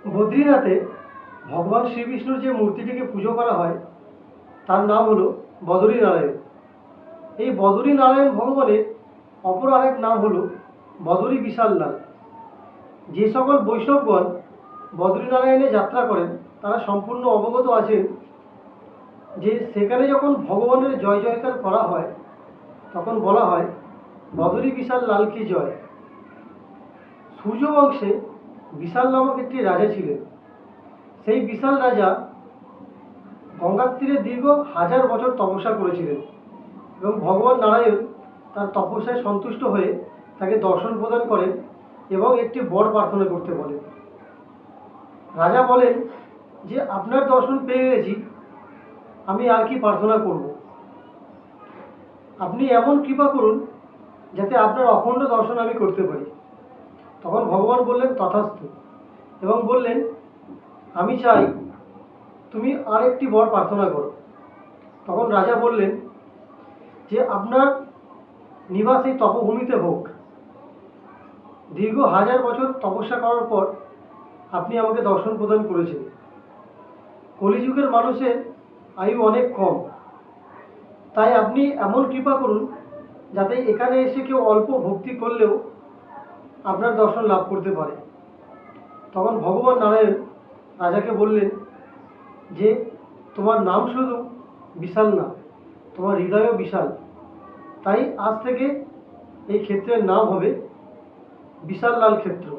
বদ্রীনাথে ভগবান শ্রীবিষ্ণুর যে মূর্তিটিকে পুজো করা হয় তার নাম হলো বদরীনারায়ণ। এই বদরীনারায়ণ ভগবানের অপর আরেক নাম হলো বদরী বিশাললাল। যে সকল বৈষ্ণবগণ বদ্রীনারায়ণে যাত্রা করেন তারা সম্পূর্ণ অবগত আছেন যে সেখানে যখন ভগবানের জয় জয়কার করা হয় তখন বলা হয় বদরী বিশাল লাল কি জয়। সূর্য বংশে বিশাল নামক একটি রাজা ছিলেন। সেই বিশাল রাজা গঙ্গার তীরে দীর্ঘ 1000 বছর তপস্যা করেছিলেন এবং ভগবান নারায়ণ তার তপস্যায় সন্তুষ্ট হয়ে তাকে দর্শন প্রদান করেন এবং একটি বর প্রার্থনা করতে বলেন। রাজা বলেন যে আপনার দর্শন পেয়ে গেছি, আমি আর কি প্রার্থনা করব, আপনি এমন কৃপা করুন যাতে আপনার অখণ্ড দর্শন আমি করতে পারি। তখন ভগবান বললেন তথাস্তু এবং বললেন আমি চাই তুমি আর একটি বর প্রার্থনা করো। তখন রাজা বললেন যে আপনার নিবাস এই তপভূমিতে হোক। দীর্ঘ 1000 বছর তপস্যা করার পর আপনি আমাকে দর্শন প্রদান করেছেন। কলিযুগের মানুষের আয়ু অনেক কম, তাই আপনি এমন কৃপা করুন যাতে এখানে এসে কেউ অল্প ভক্তি করলেও আপনার দর্শন লাভ করতে পারে। তখন ভগবান নারায়ণ রাজাকে বললেন যে তোমার নাম শুধু বিশাল না, তোমার হৃদয়ও বিশাল, তাই আজ থেকে এই ক্ষেত্রের নাম হবে বিশাল লাল ক্ষেত্র।